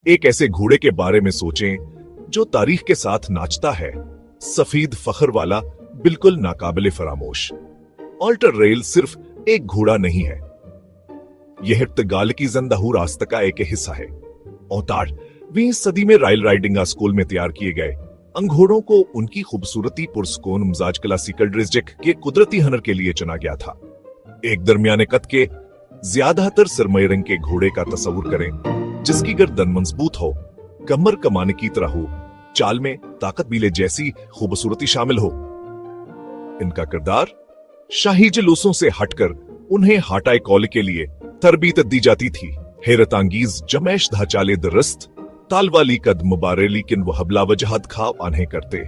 एक ऐसे घोड़े के बारे में सोचें जो तारीख के साथ नाचता है, सफेद फखर वाला, बिल्कुल नाकाबिले फरामोश। ऑल्टर रेल सिर्फ एक घोड़ा नहीं है, यह पुर्तगाल की जिंदहू रास्ता का एक हिस्सा है। औतार 20 सदी में राइल राइडिंग स्कूल में तैयार किए गए अंघोड़ों को उनकी खूबसूरती, पुरस्कून मिजाज, क्लासिकल ड्रेसजिक के कुदरती हनर के लिए चुना गया था। एक दरमियाने कद के, ज्यादातर सरमई रंग के घोड़े का तस्वुर करें जिसकी गर्दन मजबूत हो, कमर कमाने की तरह हो, चाल में ताकत बीले जैसी खूबसूरती शामिल हो। इनका किरदार शाही जुलूसों से हटकर उन्हें हाटाए कौल के लिए तरबीयत दी जाती थी। हैरतांगीज जमैश धाचाले दरस्त ताल वाली कद मुबारे किन वो हबला वजहत खाव आन्हें करते।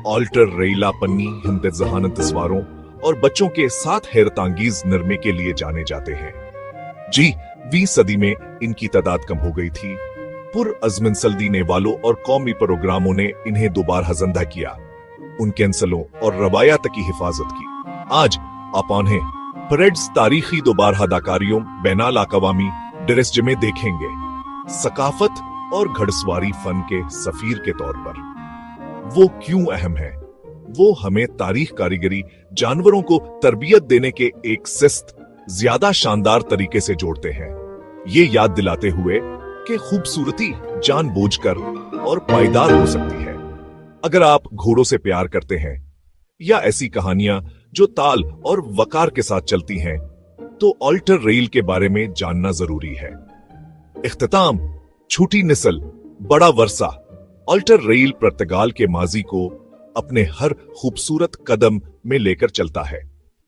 ऑल्टर रेला पन्नी हिंद जहानत सवारों और बच्चों के साथ हैरतांगीज नरमे के लिए जाने जाते हैं। जी 20 सदी में इनकी तादाद कम हो गई थी। पुरअज़्म सल्दीने वालों और कौमी प्रोग्रामों ने इन्हें दोबारा जिंदा किया, उनके अंसलों और रवायात की हिफाजत की। आज आप उन्हें परेड्स, तारीखी दोबारा अदाकारियों, बैनाल अक़वामी ड्रेस में देखेंगे, सकाफत और घड़सवारी फन के सफीर के तौर पर। वो क्यों अहम है? वो हमें तारीख, कारीगरी, जानवरों को तरबियत देने के एक सिस्त ज्यादा शानदार तरीके से जोड़ते हैं, ये याद दिलाते हुए कि खूबसूरती जानबूझकर और पायदार हो सकती है। अगर आप घोड़ों से प्यार करते हैं या ऐसी कहानियां जो ताल और वकार के साथ चलती हैं, तो ऑल्टर रेल के बारे में जानना जरूरी है। इख्तिताम, छोटी नस्ल, बड़ा वर्सा। ऑल्टर रेल पुर्तगाल के माजी को अपने हर खूबसूरत कदम में लेकर चलता है।